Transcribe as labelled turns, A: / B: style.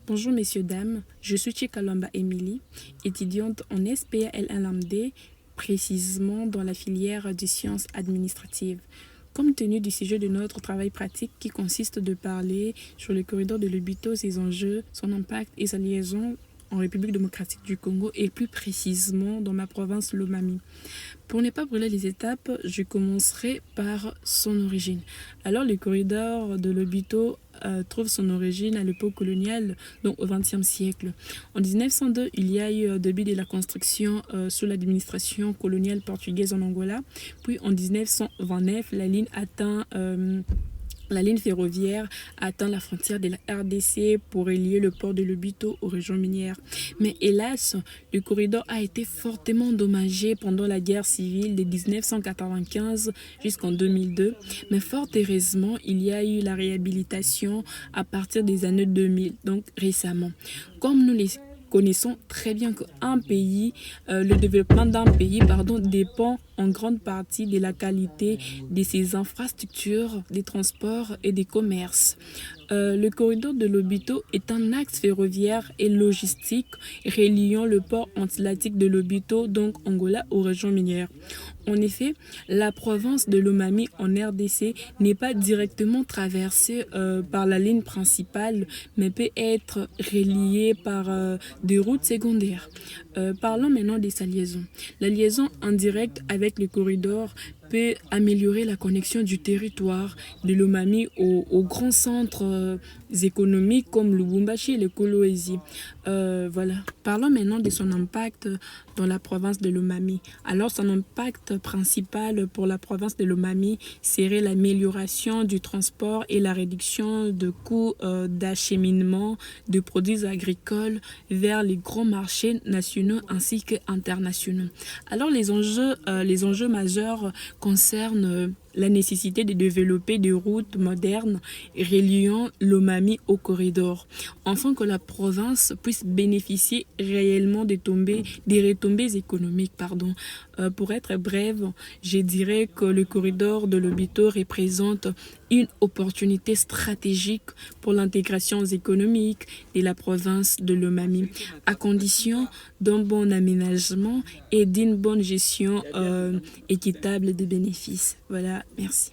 A: Bonjour messieurs, dames, je suis Chikalamba Emily, étudiante en SPA-LLMD, précisément dans la filière des sciences administratives. Compte tenu du sujet de notre travail pratique qui consiste de parler sur le corridor de Lobito, ses enjeux, son impact et sa liaison en République démocratique du Congo et plus précisément dans ma province Lomami. Pour ne pas brûler les étapes, je commencerai par son origine. Alors le corridor de Lobito trouve son origine à l'époque coloniale, donc au XXe siècle. En 1902, il y a eu début de la construction sous l'administration coloniale portugaise en Angola. Puis en 1929, la ligne ferroviaire atteint la frontière de la RDC pour relier le port de Lobito aux régions minières. Mais hélas, le corridor a été fortement endommagé pendant la guerre civile de 1995 jusqu'en 2002. Mais fort heureusement, il y a eu la réhabilitation à partir des années 2000, donc récemment. Comme nous les connaissons très bien le développement d'un pays dépend en grande partie de la qualité de ses infrastructures, des transports et des commerces. Le corridor de Lobito est un axe ferroviaire et logistique reliant le port atlantique de Lobito, donc Angola, aux régions minières. En effet, la province de Lomami en RDC n'est pas directement traversée par la ligne principale, mais peut être reliée par des routes secondaires. Parlons maintenant de sa liaison. La liaison indirecte avec le corridor peut améliorer la connexion du territoire de Lomami aux grands centres économiques comme Lubumbashi et le Kolwezi. Voilà. Parlons maintenant de son impact dans la province de Lomami. Alors, son impact principal pour la province de Lomami serait l'amélioration du transport et la réduction de coûts d'acheminement de produits agricoles vers les grands marchés nationaux ainsi qu'internationaux. Alors, les enjeux majeurs concernent la nécessité de développer des routes modernes reliant Lomami au corridor, afin que la province puisse bénéficier réellement des retombées économiques. Pour être brève, je dirais que le corridor de Lobito représente une opportunité stratégique pour l'intégration économique de la province de Lomami, à condition d'un bon aménagement et d'une bonne gestion équitable des bénéfices. Voilà, merci.